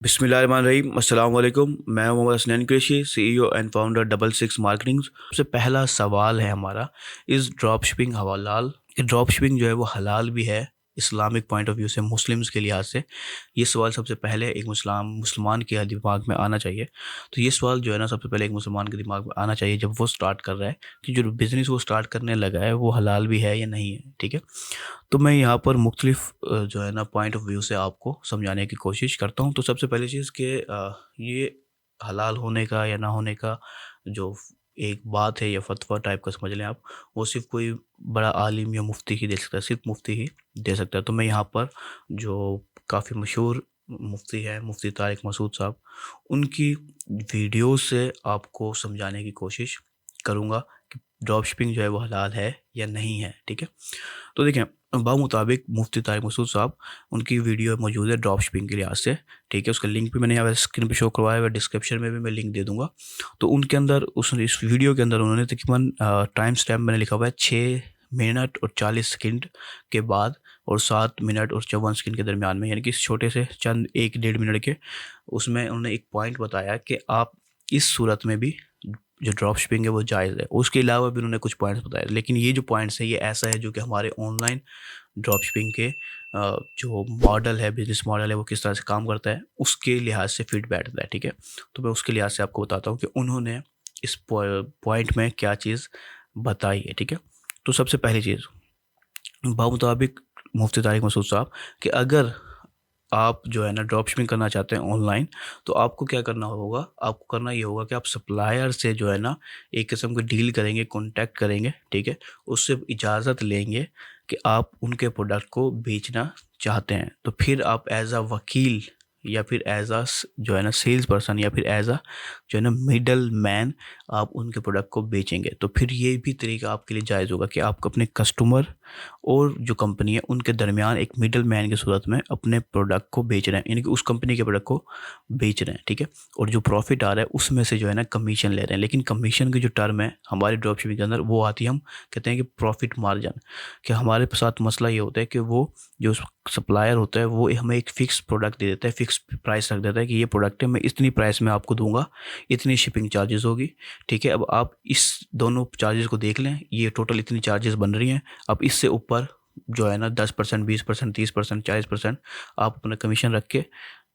बिस्मिल्लाहिर्रहमानिर्रहीम अस्सलाम वालेकुम। मैं Mohammad Hasnain Qureshi, CEO and founder double six marketing. सबसे पहला सवाल है हमारा, इज़ ड्रॉप शिपिंग हलाल? कि ड्रॉप शिपिंग जो है वो हलाल भी है इस्लामिक पॉइंट ऑफ व्यू से, मुस्लिम्स के लिहाज से? ये सवाल सबसे पहले एक मुसलमान के दिमाग में आना चाहिए। तो ये सवाल जो है ना, सबसे पहले एक मुसलमान के दिमाग में आना चाहिए जब वो स्टार्ट कर रहा है कि जो बिज़नेस वो स्टार्ट करने लगा है वो हलाल भी है या नहीं है। ठीक है, तो मैं यहाँ पर मुख्तलिफ जो है ना पॉइंट ऑफ व्यू से आपको समझाने की कोशिश करता हूँ। तो सबसे पहली चीज़ कि ये हलाल होने का या ना होने का जो एक बात है या फतवा टाइप का समझ लें आप, वो सिर्फ़ कोई बड़ा आलिम या मुफ्ती ही दे सकता है, सिर्फ़ मुफ्ती ही दे सकता है। तो मैं यहाँ पर जो काफ़ी मशहूर मुफ्ती है, मुफ्ती तारिक मसूद साहब, उनकी वीडियो से आपको समझाने की कोशिश करूँगा कि ड्रॉप शिपिंग जो है वो हलाल है या नहीं है। ठीक है? तो देखें, मुताबिक मुफ्ती तारिक मसूद साहब, उनकी वीडियो मौजूद है ड्रॉप शिपिंग के लिहाज से। ठीक है, उसका लिंक भी मैंने यहाँ स्क्रीन पे शो करवाया हुआ है, डिस्क्रिप्शन में भी मैं लिंक दे दूंगा। तो उनके अंदर इस वीडियो के अंदर उन्होंने तकरीबन टाइम स्टैम्प मैंने लिखा हुआ है 6 मिनट और 40 सेकंड के बाद और 7 मिनट और 54 सेकंड के दरमियान में, यानी कि इस छोटे से चंद 1 डेढ़ मिनट के उसमें उन्होंने एक पॉइंट बताया कि आप इस सूरत में भी जो ड्रॉप शिपिंग है वो जायज़ है। उसके अलावा भी उन्होंने कुछ पॉइंट्स बताए, लेकिन ये जो पॉइंट्स है ये ऐसा है जो कि हमारे ऑनलाइन ड्रॉप शिपिंग के जो मॉडल है, बिज़नेस मॉडल है, वो किस तरह से काम करता है उसके लिहाज से फिट बैठता है। ठीक है, तो मैं उसके लिहाज से आपको बताता हूँ कि उन्होंने इस पॉइंट में क्या चीज़ बताई है। ठीक है, तो सबसे पहली चीज़ मुताबिक मुफ्ती तारिक मसूद साहब, कि अगर आप जो है ना ड्रॉप शिपिंग करना चाहते हैं ऑनलाइन, तो आपको क्या करना होगा, आपको करना ये होगा कि आप सप्लायर से जो है ना एक किस्म की डील करेंगे, कॉन्टैक्ट करेंगे। ठीक है, उससे इजाज़त लेंगे कि आप उनके प्रोडक्ट को बेचना चाहते हैं। तो फिर आप एज अ वकील या फिर एज अ जो है ना सेल्स पर्सन या फिर एज अ जो है ना मिडल मैन आप उनके प्रोडक्ट को बेचेंगे। तो फिर ये भी तरीका आपके लिए जायज़ होगा कि आप अपने कस्टमर और जो कंपनी है उनके दरमियान एक मिडल मैन की सूरत में अपने प्रोडक्ट को बेच रहे हैं, यानी कि उस कंपनी के प्रोडक्ट को बेच रहे हैं। ठीक है, और जो प्रॉफिट आ रहा है उसमें से जो है ना कमीशन ले रहे हैं। लेकिन कमीशन की जो टर्म है हमारे ड्रॉप शिपिंग के अंदर वो आती है, हम कहते हैं कि प्रॉफिट मार्जिन। कि हमारे साथ मसला ये होता है कि वो जो सप्लायर होता है वो हमें एक फ़िक्स प्रोडक्ट दे देता है, फ़िक्स प्राइस रख देता है कि ये प्रोडक्ट है, मैं इतनी प्राइस में आपको दूंगा, इतनी शिपिंग चार्जेस होगी। ठीक है, अब आप इस दोनों चार्जेस को देख लें, ये टोटल इतनी चार्जेस बन रही हैं। अब इससे ऊपर जो है ना 10%, 20%, 30%, 40% आप अपना कमीशन रख के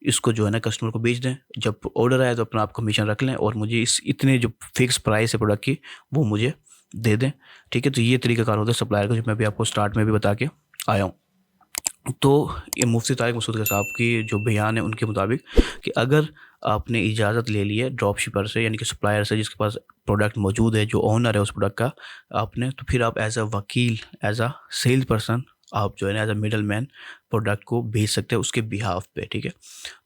इसको जो है ना कस्टमर को बेच दें। जब ऑर्डर आए तो अपना आप कमीशन रख लें और मुझे इस इतने जो फिक्स प्राइस है प्रोडक्ट की वो मुझे दे दें। ठीक है, तो ये तरीकाकार होता है सप्लायर का, जो मैं भी आपको स्टार्ट में भी बता के आया हूँ। तो ये मुफ्ती तारिक मसूद के साहब की जो बयान है उनके मुताबिक, कि अगर आपने इजाज़त ले ली है ड्रॉप शिपर से, यानी कि सप्लायर से जिसके पास प्रोडक्ट मौजूद है, जो ओनर है उस प्रोडक्ट का आपने, तो फिर आप एज अ वकील, एज अ सेल्स पर्सन आप जो है ना as a middle man product को भेज सकते हैं उसके बिहाफ पे। ठीक है,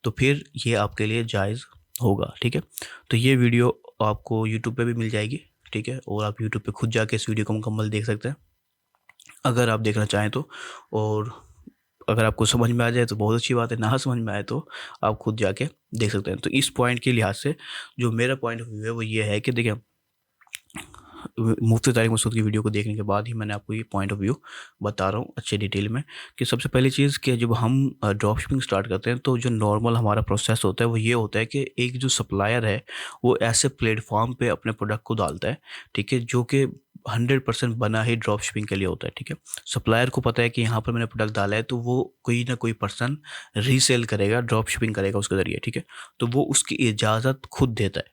तो फिर ये आपके लिए जायज़ होगा। ठीक है, तो ये वीडियो आपको यूट्यूब पे भी मिल जाएगी। ठीक है, और आप यूट्यूब पे खुद जाके इस वीडियो को मुकम्मल देख सकते हैं अगर आप देखना चाहें तो। और अगर आपको समझ में आ जाए तो बहुत अच्छी बात है, ना समझ में आए तो आप खुद जाके देख सकते हैं। तो इस पॉइंट के लिहाज से जो मेरा पॉइंट ऑफ व्यू है वो ये है कि देखिए, मुफ्ती तारिक मसूद की वीडियो को देखने के बाद ही मैंने आपको ये पॉइंट ऑफ व्यू बता रहा हूँ अच्छे डिटेल में। कि सबसे पहली चीज़ कि जब हम ड्रॉप शिपिंग स्टार्ट करते हैं तो जो नॉर्मल हमारा प्रोसेस होता है वो ये होता है कि एक जो सप्लायर है वो ऐसे प्लेटफॉर्म पे अपने प्रोडक्ट को डालता है। ठीक है, जो कि 100% बना ही ड्रॉप शिपिंग के लिए होता है। ठीक है, सप्लायर को पता है कि यहाँ पर मैंने प्रोडक्ट डाला है तो वो कोई ना कोई पर्सन रीसेल करेगा, ड्रॉप शिपिंग करेगा उसके ज़रिए। ठीक है, तो वो उसकी इजाज़त खुद देता है।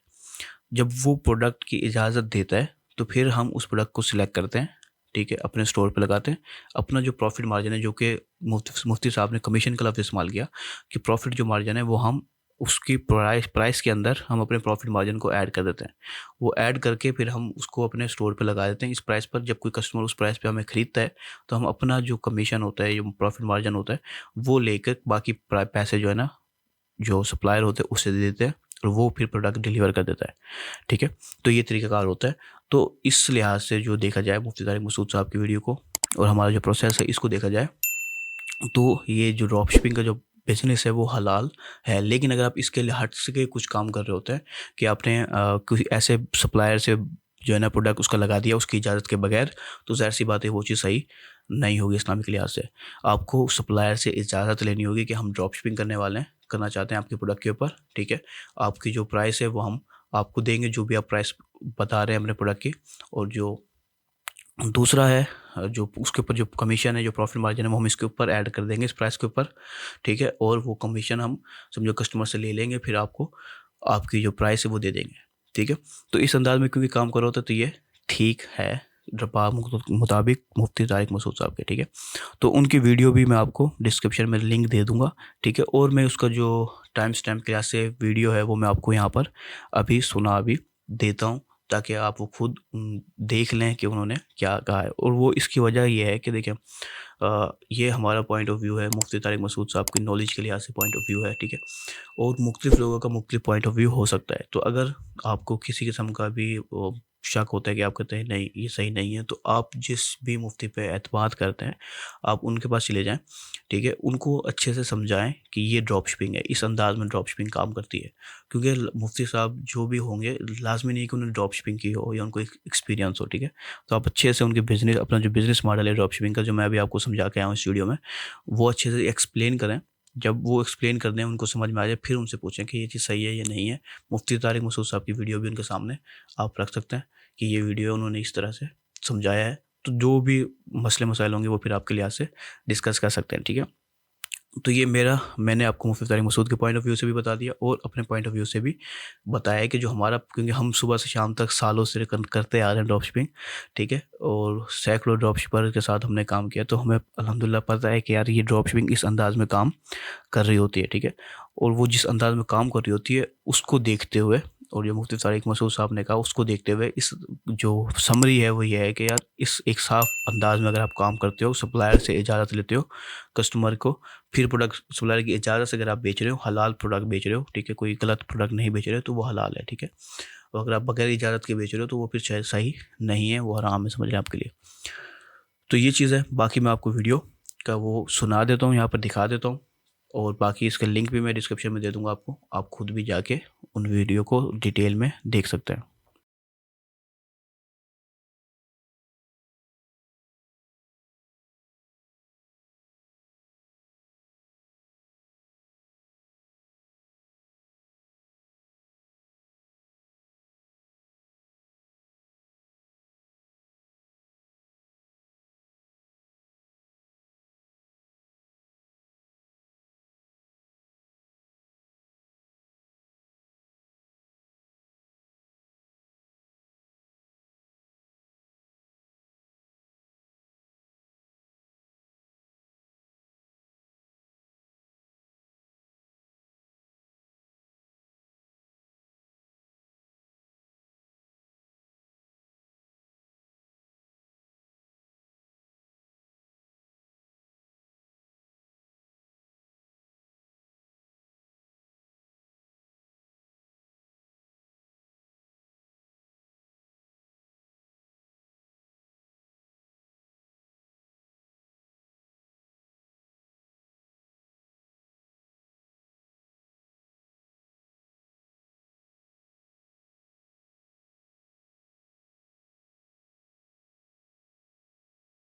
जब वो प्रोडक्ट की इजाज़त देता है तो फिर हम उस प्रोडक्ट को सिलेक्ट करते हैं। ठीक है, अपने स्टोर पे लगाते हैं। अपना जो प्रॉफिट मार्जिन है, जो कि मुफ्ती साहब ने कमीशन का लफ्ज़ इस्तेमाल किया, कि प्रॉफिट जो मार्जिन है वो हम उसकी प्राइस के अंदर हम अपने प्रॉफिट मार्जिन को ऐड कर देते हैं। वो ऐड करके फिर हम उसको अपने स्टोर पे लगा देते हैं इस प्राइस पर। जब कोई कस्टमर उस प्राइस पे हमें ख़रीदता है तो हम अपना जो कमीशन होता है, जो प्रॉफिट मार्जिन होता है, वो लेकर बाकी पैसे जो है ना जो सप्लायर होते हैं उसे दे देते हैं और वो फिर प्रोडक्ट डिलीवर कर देता है। ठीक है, तो ये तरीकाकार होता है। तो इस लिहाज से जो देखा जाए मुफ्ती तारिक मसूद साहब की वीडियो को और हमारा जो प्रोसेस है इसको देखा जाए, तो ये जो ड्रॉप शिपिंग का जो बिज़नेस है वो हलाल है। लेकिन अगर आप इसके लिए हट के कुछ काम कर रहे होते हैं कि आपने किसी ऐसे सप्लायर से जो है ना प्रोडक्ट उसका लगा दिया उसकी इजाज़त के बगैर, तो ज़ाहिर सी बात है वो चीज़ सही नहीं होगी इस्लामिक लिहाज से। आपको सप्लायर से इजाज़त लेनी होगी कि हम ड्रॉप शिपिंग करने वाले हैं। करना चाहते हैं आपके प्रोडक्ट के ऊपर, ठीक है। आपकी जो प्राइस है वो हम आपको देंगे, जो भी आप प्राइस बता रहे हैं अपने प्रोडक्ट की। और जो दूसरा है, जो उसके ऊपर जो कमीशन है, जो प्रॉफिट मार्जिन है, वो हम इसके ऊपर ऐड कर देंगे इस प्राइस के ऊपर, ठीक है। और वो कमीशन हम समझो कस्टमर से ले लेंगे, फिर आपको आपकी जो प्राइस है वो दे देंगे, ठीक है। तो इस अंदाज में क्योंकि काम कर रहा होता है तो ये ठीक है रपा मुताबिक मुफ्ती तारिक मसूद साहब के, ठीक है। तो उनकी वीडियो भी मैं आपको डिस्क्रिप्शन में लिंक दे दूंगा, ठीक है। और मैं उसका जो टाइम स्टैम्प क्लास से वीडियो है वो मैं आपको यहाँ पर अभी देता हूँ, ताकि आप वो खुद देख लें कि उन्होंने क्या कहा है। और वो इसकी वजह ये है कि देखिए ये हमारा पॉइंट ऑफ व्यू है, मुफ्ती तारिक मसूद साहब की नॉलेज के लिहाज से पॉइंट ऑफ व्यू है, ठीक है। और मुख्तलिफ लोगों का मुख्तलिफ पॉइंट ऑफ व्यू हो सकता है। तो अगर आपको किसी किस्म का भी शक होता है कि आप कहते हैं नहीं ये सही नहीं है, तो आप जिस भी मुफ्ती पे एतमाद करते हैं आप उनके पास चले जाएं, ठीक है। उनको अच्छे से समझाएं कि ये ड्रॉप शिपिंग है, इस अंदाज में ड्रॉप शिपिंग काम करती है। क्योंकि मुफ्ती साहब जो भी होंगे लाजमी नहीं कि उन्होंने ड्रॉप शिपिंग की हो या उनको एक्सपीरियंस हो, ठीक है। तो आप अच्छे से उनके बिजनेस, अपना जो बिजनेस मॉडल है ड्रॉप शिपिंग का, जो मैं अभी आपको समझा के आया हूँ इस वीडियो में, वो अच्छे से एक्सप्लेन करें। जब वो एक्सप्लेन कर दें, उनको समझ में आ जाए, फिर उनसे पूछें कि ये चीज़ सही है या नहीं है। मुफ्ती तारिक मसूद साहब की वीडियो भी उनके सामने आप रख सकते हैं कि ये वीडियो उन्होंने इस तरह से समझाया है। तो जो भी मसले मसाइल होंगे वो फिर आपके लिहाज से डिस्कस कर सकते हैं, ठीक है। तो ये मैंने आपको मुफ्ती तारिक मसूद के पॉइंट ऑफ व्यू से भी बता दिया और अपने पॉइंट ऑफ व्यू से भी बताया है कि जो हमारा, क्योंकि हम सुबह से शाम तक सालों से करते आ रहे हैं ड्रॉप शिपिंग, ठीक है। और सैकड़ों ड्रॉप शिपर के साथ हमने काम किया, तो हमें अल्हम्दुलिल्लाह पता है कि यार ये ड्रॉप शिपिंग इस अंदाज में काम कर रही होती है, ठीक है। और वो जिस अंदाज में काम कर रही होती है उसको देखते हुए, और जो मुफ्ती तारिक मसूद साहब ने कहा उसको देखते हुए, इस जो समरी है वो ये है कि यार इस एक साफ अंदाज में अगर आप काम करते हो, सप्लायर से इजाज़त लेते हो कस्टमर को, फिर प्रोडक्ट सप्लायर की इजाज़त से अगर आप बेच रहे हो, हलाल प्रोडक्ट बेच रहे हो, ठीक है, कोई गलत प्रोडक्ट नहीं बेच रहे हो, तो वो हलाल है, ठीक है। और अगर आप बगैर इजाज़त के बेच रहे हो तो वो फिर शायद सही नहीं है, वो हराम है, समझ रहे हैं आपके लिए। तो ये चीज़ है। बाकी मैं आपको वीडियो का वो सुना देता हूँ, यहाँ पर दिखा देता हूँ, और बाकी इसका लिंक भी मैं डिस्क्रिप्शन में दे दूँगा आपको, आप खुद भी जाके उन वीडियो को डिटेल में देख सकते हैं।